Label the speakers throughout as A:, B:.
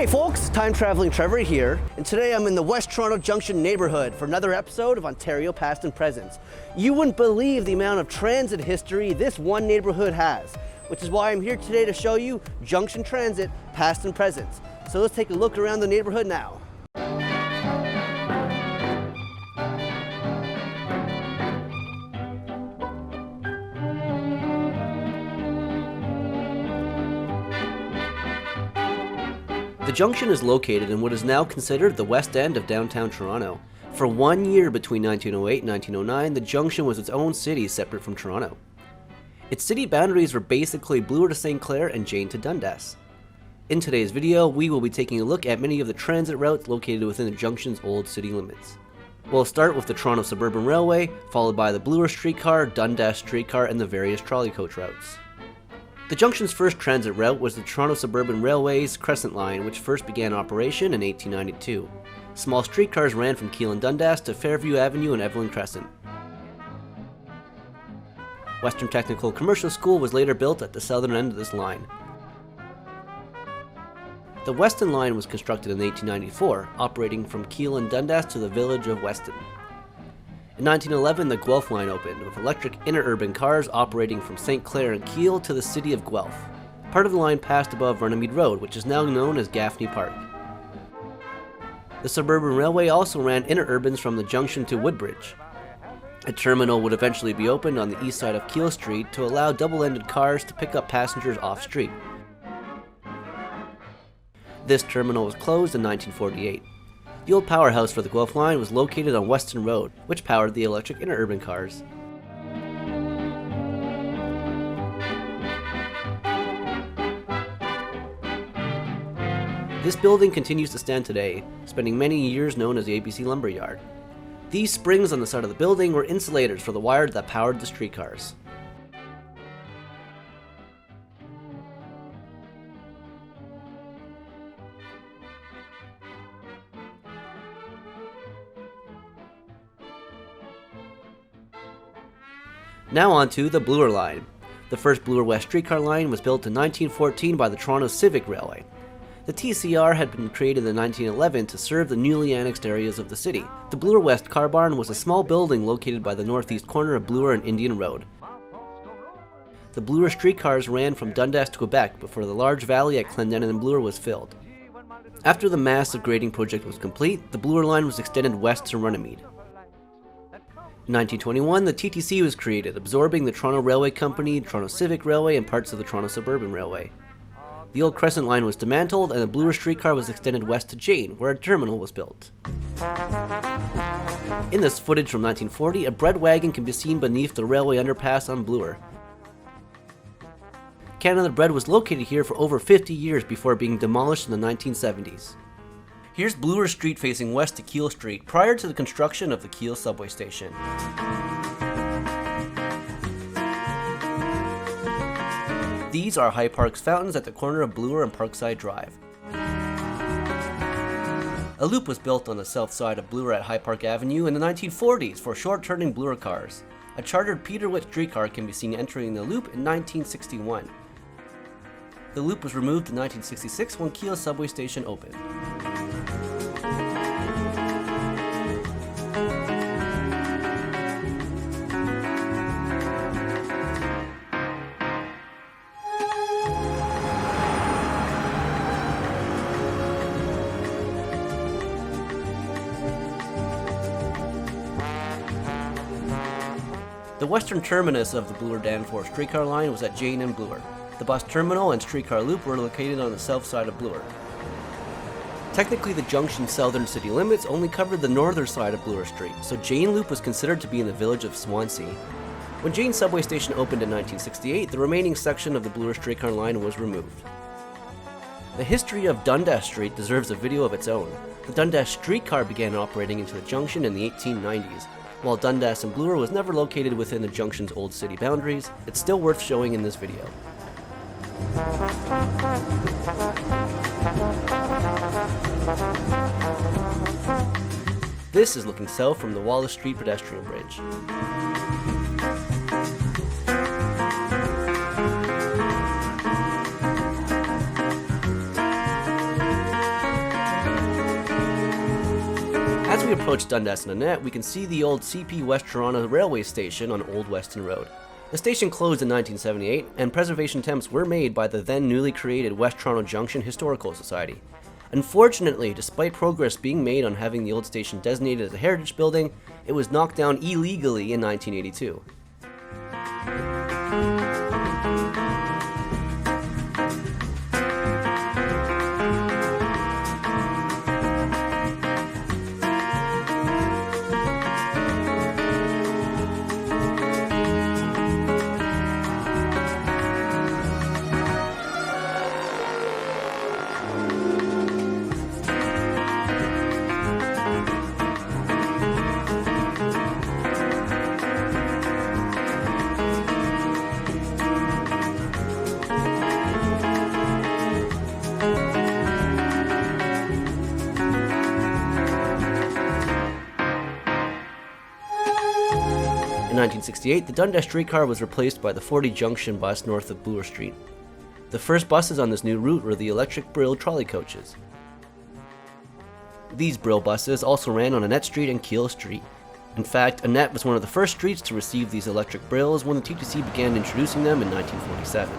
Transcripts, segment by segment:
A: Hey folks, Time-Traveling Trevor here, and today I'm in the West Toronto Junction neighborhood for another episode of Ontario Past and Presents. You wouldn't believe the amount of transit history this one neighborhood has, which is why I'm here today to show you Junction Transit Past and Presents. So let's take a look around the neighborhood now. The Junction is located in what is now considered the west end of downtown Toronto. For 1 year between 1908 and 1909, the Junction was its own city separate from Toronto. Its city boundaries were basically Bloor to St. Clair and Jane to Dundas. In today's video, we will be taking a look at many of the transit routes located within the Junction's old city limits. We'll start with the Toronto Suburban Railway, followed by the Bloor streetcar, Dundas streetcar, and the various trolley coach routes. The Junction's first transit route was the Toronto Suburban Railway's Crescent Line, which first began operation in 1892. Small streetcars ran from Keele and Dundas to Fairview Avenue and Evelyn Crescent. Western Technical Commercial School was later built at the southern end of this line. The Weston Line was constructed in 1894, operating from Keele and Dundas to the village of Weston. In 1911, the Guelph Line opened, with electric interurban cars operating from St. Clair and Keele to the city of Guelph. Part of the line passed above Runnymede Road, which is now known as Gaffney Park. The Suburban Railway also ran interurbans from the Junction to Woodbridge. A terminal would eventually be opened on the east side of Keele Street to allow double-ended cars to pick up passengers off-street. This terminal was closed in 1948. The old powerhouse for the Guelph Line was located on Weston Road, which powered the electric interurban cars. This building continues to stand today, spending many years known as the ABC Lumber Yard. These springs on the side of the building were insulators for the wire that powered the streetcars. Now on to the Bloor Line. The first Bloor West streetcar line was built in 1914 by the Toronto Civic Railway. The TCR had been created in 1911 to serve the newly annexed areas of the city. The Bloor West car barn was a small building located by the northeast corner of Bloor and Indian Road. The Bloor streetcars ran from Dundas to Quebec before the large valley at Clendenin and Bloor was filled. After the massive grading project was complete, the Bloor line was extended west to Runnymede. In 1921, the TTC was created, absorbing the Toronto Railway Company, Toronto Civic Railway, and parts of the Toronto Suburban Railway. The old Crescent Line was dismantled, and the Bloor streetcar was extended west to Jane, where a terminal was built. In this footage from 1940, a bread wagon can be seen beneath the railway underpass on Bloor. Canada Bread was located here for over 50 years before being demolished in the 1970s. Here's Bloor Street facing west to Keele Street, prior to the construction of the Keele subway station. These are High Park's fountains at the corner of Bloor and Parkside Drive. A loop was built on the south side of Bloor at High Park Avenue in the 1940s for short-turning Bloor cars. A chartered Peter Witt streetcar can be seen entering the loop in 1961. The loop was removed in 1966 when Keele subway station opened. The western terminus of the Bloor-Danforth streetcar line was at Jane and Bloor. The bus terminal and streetcar loop were located on the south side of Bloor. Technically, the Junction's southern city limits only covered the northern side of Bloor Street, so Jane Loop was considered to be in the village of Swansea. When Jane subway station opened in 1968, the remaining section of the Bloor streetcar line was removed. The history of Dundas Street deserves a video of its own. The Dundas streetcar began operating into the Junction in the 1890s. While Dundas and Bloor was never located within the Junction's old city boundaries, it's still worth showing in this video. This is looking south from the Wallace Street pedestrian bridge. approach Dundas and Annette, we can see the old CP West Toronto railway station on Old Weston Road. The station closed in 1978, and preservation attempts were made by the then newly created West Toronto Junction Historical Society. Unfortunately, despite progress being made on having the old station designated as a heritage building, it was knocked down illegally in 1982. In 1968, the Dundas streetcar was replaced by the 40 Junction bus north of Bloor Street. The first buses on this new route were the electric Brill trolley coaches. These Brill buses also ran on Annette Street and Keele Street. In fact, Annette was one of the first streets to receive these electric Brills when the TTC began introducing them in 1947.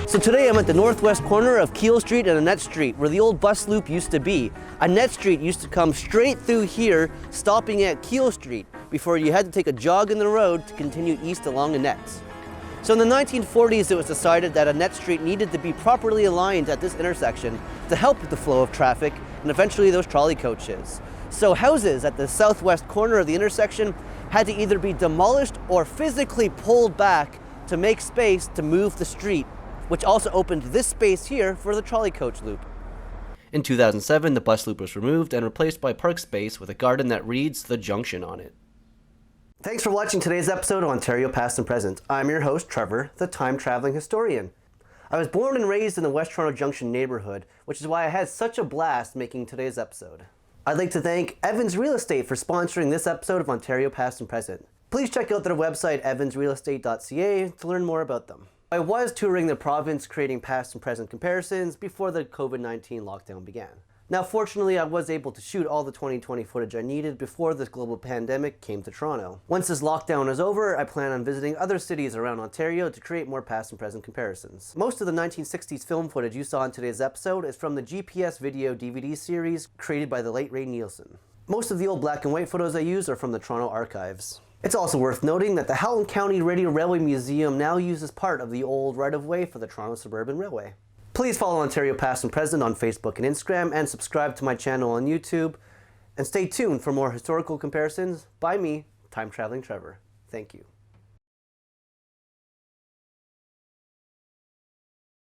A: So today I'm at the northwest corner of Keele Street and Annette Street, where the old bus loop used to be. Annette Street used to come straight through here, stopping at Keele Street, before you had to take a jog in the road to continue east along Annette. So in the 1940s, it was decided that Annette Street needed to be properly aligned at this intersection to help with the flow of traffic and eventually those trolley coaches. So houses at the southwest corner of the intersection had to either be demolished or physically pulled back to make space to move the street, which also opened this space here for the trolley coach loop. In 2007, the bus loop was removed and replaced by park space with a garden that reads The Junction on it. Thanks for watching today's episode of Ontario Past and Present. I'm your host, Trevor, the time-traveling historian. I was born and raised in the West Toronto Junction neighborhood, which is why I had such a blast making today's episode. I'd like to thank Evans Real Estate for sponsoring this episode of Ontario Past and Present. Please check out their website, evansrealestate.ca, to learn more about them. I was touring the province creating past and present comparisons before the COVID-19 lockdown began. Now, fortunately, I was able to shoot all the 2020 footage I needed before this global pandemic came to Toronto. Once this lockdown is over, I plan on visiting other cities around Ontario to create more past and present comparisons. Most of the 1960s film footage you saw in today's episode is from the GPS video DVD series created by the late Ray Nielsen. Most of the old black and white photos I use are from the Toronto archives. It's also worth noting that the Halton County Radio Railway Museum now uses part of the old right-of-way for the Toronto Suburban Railway. Please follow Ontario Past and Present on Facebook and Instagram, and subscribe to my channel on YouTube. And stay tuned for more historical comparisons by me, Time-Traveling Trevor. Thank you.